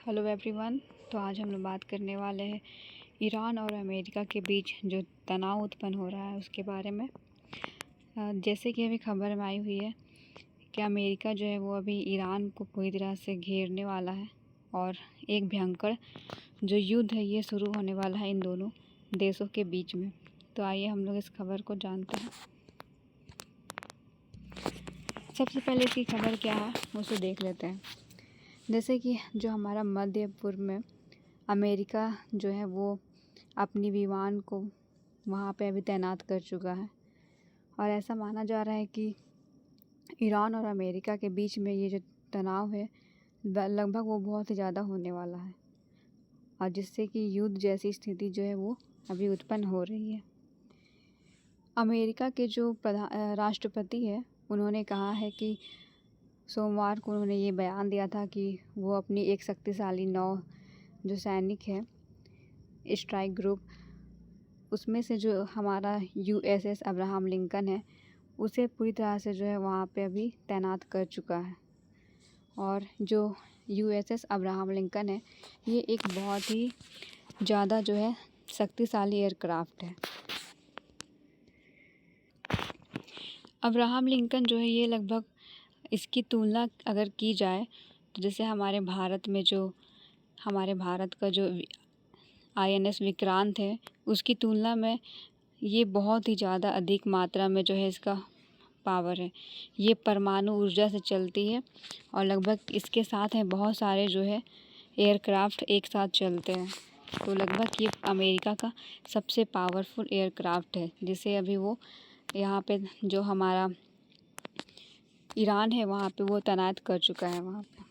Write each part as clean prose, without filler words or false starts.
Hello everyone. तो आज हम लोग बात करने वाले हैं ईरान और अमेरिका के बीच जो तनाव उत्पन्न हो रहा है उसके बारे में। जैसे कि अभी खबर में आई हुई है कि अमेरिका जो है वो अभी ईरान को पूरी तरह से घेरने वाला है और एक भयंकर जो युद्ध है ये शुरू होने वाला है इन दोनों देशों के बीच में। तो आइए हम लोग इस खबर को जानते हैं। सबसे पहले इसकी खबर क्या है उसे देख लेते हैं। जैसे कि जो हमारा मध्य पूर्व में अमेरिका जो है वो अपनी विमान को वहाँ पे अभी तैनात कर चुका है और ऐसा माना जा रहा है कि ईरान और अमेरिका के बीच में ये जो तनाव है लगभग वो बहुत ही ज़्यादा होने वाला है और जिससे कि युद्ध जैसी स्थिति जो है वो अभी उत्पन्न हो रही है। अमेरिका के जो राष्ट्रपति है उन्होंने कहा है कि सोमवार को उन्होंने ये बयान दिया था कि वो अपनी एक शक्तिशाली नौ जो सैनिक है स्ट्राइक ग्रुप उसमें से जो हमारा USS अब्राहम लिंकन है उसे पूरी तरह से जो है वहाँ पे अभी तैनात कर चुका है। और जो USS अब्राहम लिंकन है ये एक बहुत ही ज़्यादा जो है शक्तिशाली एयरक्राफ्ट है। अब्राहम लिंकन जो है ये लगभग इसकी तुलना अगर की जाए तो जैसे हमारे भारत में जो हमारे भारत का जो INS विक्रांत है उसकी तुलना में ये बहुत ही ज़्यादा अधिक मात्रा में जो है इसका पावर है। ये परमाणु ऊर्जा से चलती है और लगभग इसके साथ हैं बहुत सारे जो है एयरक्राफ्ट एक साथ चलते हैं। तो लगभग ये अमेरिका का सबसे पावरफुल एयरक्राफ्ट है जिसे अभी वो यहाँ पे जो हमारा ईरान है वहाँ पे वो तैनात कर चुका है। वहाँ पे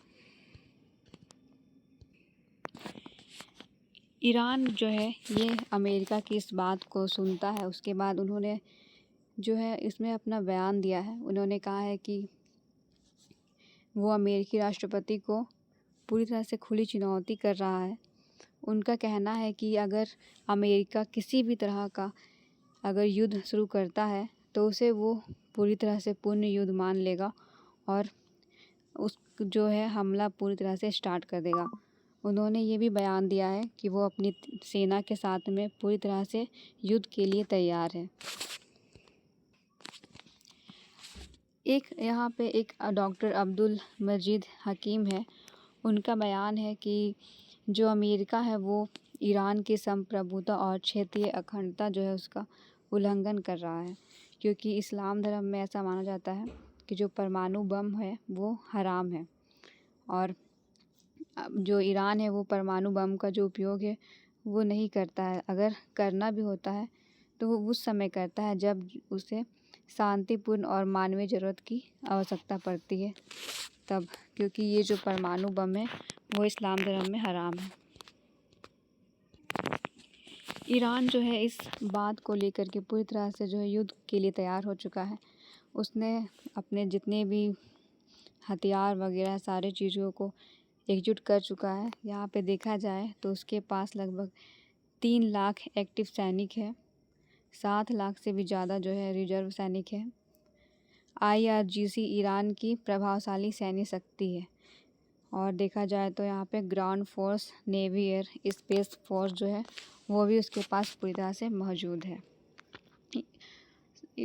ईरान जो है ये अमेरिका की इस बात को सुनता है। उसके बाद उन्होंने जो है इसमें अपना बयान दिया है। उन्होंने कहा है कि वो अमेरिकी राष्ट्रपति को पूरी तरह से खुली चुनौती कर रहा है। उनका कहना है कि अगर अमेरिका किसी भी तरह का अगर युद्ध शुरू करता है तो उसे वो पूरी तरह से पूर्ण युद्ध मान लेगा और उस जो है हमला पूरी तरह से स्टार्ट कर देगा। उन्होंने ये भी बयान दिया है कि वो अपनी सेना के साथ में पूरी तरह से युद्ध के लिए तैयार है। एक यहाँ पे एक डॉक्टर अब्दुल मजीद हकीम है। उनका बयान है कि जो अमेरिका है वो ईरान की संप्रभुता और क्षेत्रीय अखंडता जो है उसका उल्लंघन कर रहा है, क्योंकि इस्लाम धर्म में ऐसा माना जाता है कि जो परमाणु बम है वो हराम है और जो ईरान है वो परमाणु बम का जो उपयोग है वो नहीं करता है। अगर करना भी होता है तो वो उस समय करता है जब उसे शांतिपूर्ण और मानवीय ज़रूरत की आवश्यकता पड़ती है तब, क्योंकि ये जो परमाणु बम है वो इस्लाम धर्म में हराम है। ईरान जो है इस बात को लेकर के पूरी तरह से जो है युद्ध के लिए तैयार हो चुका है। उसने अपने जितने भी हथियार वगैरह सारे चीज़ों को एकजुट कर चुका है। यहाँ पे देखा जाए तो उसके पास लगभग 3 लाख एक्टिव सैनिक है, 7 लाख से भी ज़्यादा जो है रिजर्व सैनिक है। IRGC ईरान की प्रभावशाली सैन्य शक्ति है और देखा जाए तो यहाँ पे ground force, navy, air, space force जो है वो भी उसके पास पूरी तरह से मौजूद है।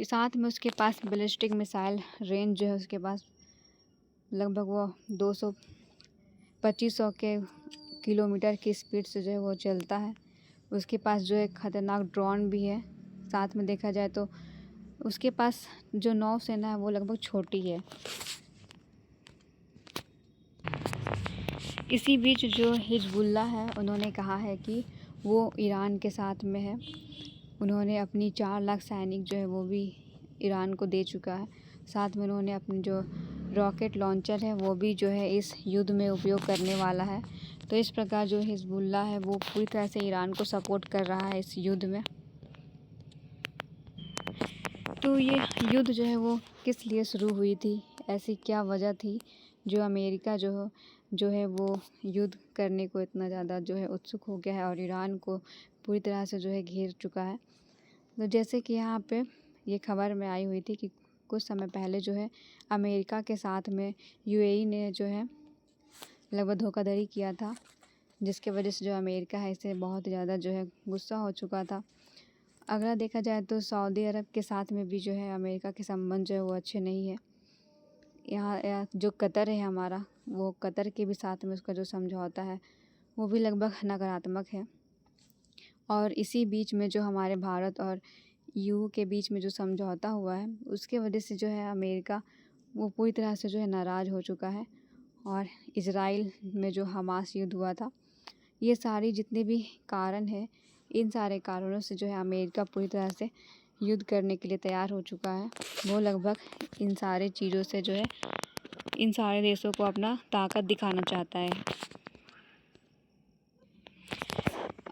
साथ में उसके पास बैलिस्टिक मिसाइल रेंज जो है उसके पास लगभग वो 2500 के किलोमीटर की स्पीड से जो है वो चलता है। उसके पास जो है ख़तरनाक ड्रोन भी है। साथ में देखा जाए तो उसके पास जो नौसेना है वो लगभग छोटी है। इसी बीच जो हिजबुल्लाह है उन्होंने कहा है कि वो ईरान के साथ में है। उन्होंने अपनी 4 लाख सैनिक जो है वो भी ईरान को दे चुका है। साथ में उन्होंने अपनी जो रॉकेट लॉन्चर है वो भी जो है इस युद्ध में उपयोग करने वाला है। तो इस प्रकार जो हिजबुल्लाह है वो पूरी तरह से ईरान को सपोर्ट कर रहा है इस युद्ध में। तो ये युद्ध जो है वो किस लिए शुरू हुई थी, ऐसी क्या वजह थी जो अमेरिका जो है वो युद्ध करने को इतना ज़्यादा जो है उत्सुक हो गया है और ईरान को पूरी तरह से जो है घेर चुका है। तो जैसे कि यहाँ पे ये खबर में आई हुई थी कि कुछ समय पहले जो है अमेरिका के साथ में UAE ने जो है लगभग धोखाधड़ी किया था जिसके वजह से जो अमेरिका है इसे बहुत ज़्यादा जो है गुस्सा हो चुका था। अगला देखा जाए तो सऊदी अरब के साथ में भी जो है अमेरिका के संबंध जो है वो अच्छे नहीं है। यहाँ जो कतर है हमारा, वो कतर के भी साथ में उसका जो समझौता है वो भी लगभग नकारात्मक है। और इसी बीच में जो हमारे भारत और यूएई के बीच में जो समझौता हुआ है उसके वजह से जो है अमेरिका वो पूरी तरह से जो है नाराज़ हो चुका है। और इज़राइल में जो हमास युद्ध हुआ था, ये सारी जितने भी कारण हैं, इन सारे कारणों से जो है अमेरिका पूरी तरह से युद्ध करने के लिए तैयार हो चुका है। वो लगभग इन सारे चीज़ों से जो है इन सारे देशों को अपना ताकत दिखाना चाहता है।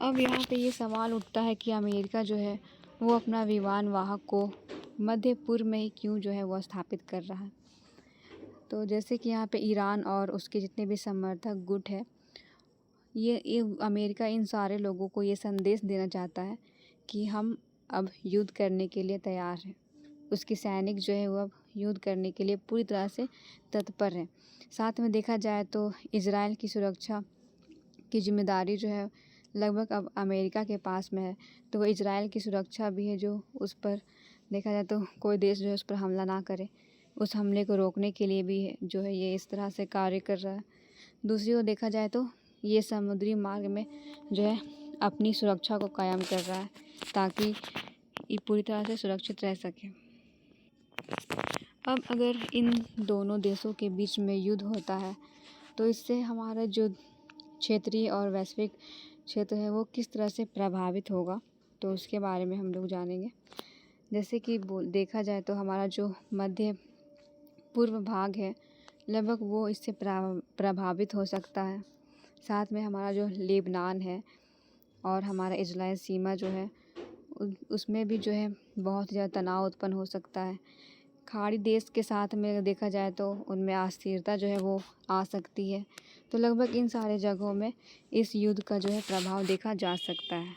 अब यहाँ पे ये सवाल उठता है कि अमेरिका जो है वो अपना विमान वाहक को मध्य पूर्व में ही क्यों जो है वो स्थापित कर रहा है। तो जैसे कि यहाँ पे ईरान और उसके जितने भी समर्थक गुट है, ये अमेरिका इन सारे लोगों को ये संदेश देना चाहता है कि हम अब युद्ध करने के लिए तैयार हैं। उसके सैनिक जो है वो अब युद्ध करने के लिए पूरी तरह से तत्पर हैं। साथ में देखा जाए तो इज़राइल की सुरक्षा की जिम्मेदारी जो है लगभग अब अमेरिका के पास में है। तो वो इज़राइल की सुरक्षा भी है जो उस पर देखा जाए तो कोई देश जो है उस पर हमला ना करे, उस हमले को रोकने के लिए भी है जो है ये इस तरह से कार्य कर रहा है। दूसरी ओर देखा जाए तो ये समुद्री मार्ग में जो है अपनी सुरक्षा को कायम कर रहा है ताकि ये पूरी तरह से सुरक्षित रह सके। अब अगर इन दोनों देशों के बीच में युद्ध होता है तो इससे हमारा जो क्षेत्रीय और वैश्विक क्षेत्र है वो किस तरह से प्रभावित होगा, तो उसके बारे में हम लोग जानेंगे। जैसे कि देखा जाए तो हमारा जो मध्य पूर्व भाग है लगभग वो इससे प्रभावित हो सकता है। साथ में हमारा जो लेबनान है और हमारा इजराइल सीमा जो है उसमें भी जो है बहुत ज़्यादा तनाव उत्पन्न हो सकता है। खाड़ी देश के साथ में देखा जाए तो उनमें अस्थिरता जो है वो आ सकती है। तो लगभग इन सारे जगहों में इस युद्ध का जो है प्रभाव देखा जा सकता है।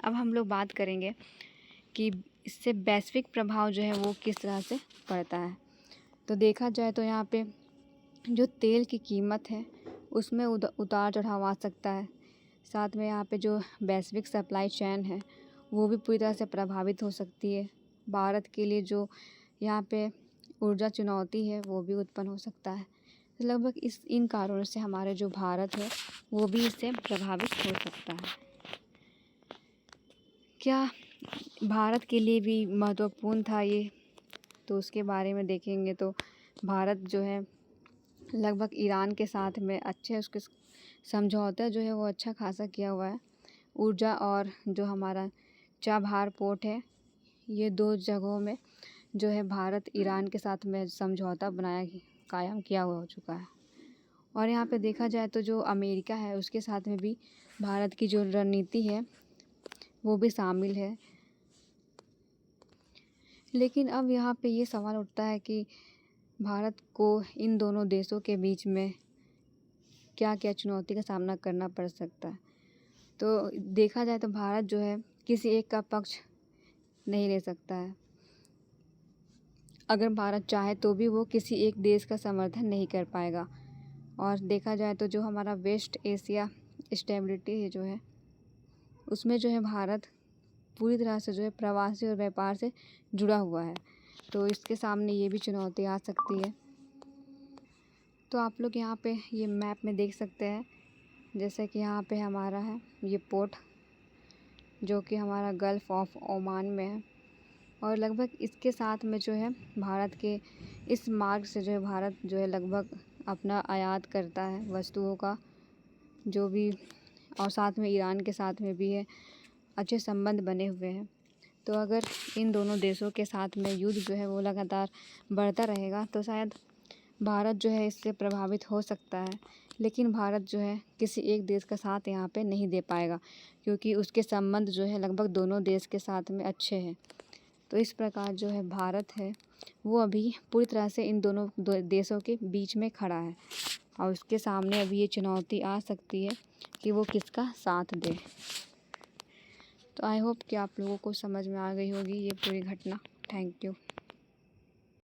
अब हम लोग बात करेंगे कि इससे वैश्विक प्रभाव जो है वो किस तरह से पड़ता है। तो देखा जाए तो यहाँ पे जो तेल की कीमत है उसमें उतार चढ़ाव आ सकता है। साथ में यहाँ पे जो वैश्विक सप्लाई चेन है वो भी पूरी तरह से प्रभावित हो सकती है। भारत के लिए जो यहाँ पे ऊर्जा चुनौती है वो भी उत्पन्न हो सकता है। लगभग इन कारणों से हमारे जो भारत है वो भी इससे प्रभावित हो सकता है। क्या भारत के लिए भी महत्वपूर्ण था ये, तो उसके बारे में देखेंगे तो भारत जो है लगभग ईरान के साथ में अच्छे उसके समझौता जो है वो अच्छा खासा किया हुआ है। ऊर्जा और जो हमारा चाबहार पोर्ट है, ये दो जगहों में जो है भारत ईरान के साथ में समझौता कायम किया हुआ हो चुका है। और यहाँ पे देखा जाए तो जो अमेरिका है उसके साथ में भी भारत की जो रणनीति है वो भी शामिल है। लेकिन अब यहाँ पे ये सवाल उठता है कि भारत को इन दोनों देशों के बीच में क्या क्या चुनौती का सामना करना पड़ सकता है। तो देखा जाए तो भारत जो है किसी एक का पक्ष नहीं ले सकता है। अगर भारत चाहे तो भी वो किसी एक देश का समर्थन नहीं कर पाएगा। और देखा जाए तो जो हमारा वेस्ट एशिया स्टेबिलिटी है जो है उसमें जो है भारत पूरी तरह से जो है प्रवासी और व्यापार से जुड़ा हुआ है। तो इसके सामने ये भी चुनौती आ सकती है। तो आप लोग यहाँ पे ये मैप में देख सकते हैं, जैसे कि यहाँ पे हमारा है ये पोर्ट जो कि हमारा गल्फ़ ऑफ ओमान में है। और लगभग इसके साथ में जो है भारत के इस मार्ग से जो है भारत जो है लगभग अपना आयात करता है वस्तुओं का जो भी, और साथ में ईरान के साथ में भी है अच्छे संबंध बने हुए हैं। तो अगर इन दोनों देशों के साथ में युद्ध जो है वो लगातार बढ़ता रहेगा तो शायद भारत जो है इससे प्रभावित हो सकता है। लेकिन भारत जो है किसी एक देश का साथ यहाँ पे नहीं दे पाएगा क्योंकि उसके संबंध जो है लगभग दोनों देश के साथ में अच्छे हैं। तो इस प्रकार जो है भारत है वो अभी पूरी तरह से इन दोनों देशों के बीच में खड़ा है और उसके सामने अभी ये चुनौती आ सकती है कि वो किसका साथ दे। तो आई होप कि आप लोगों को समझ में आ गई होगी ये पूरी घटना। Thank you.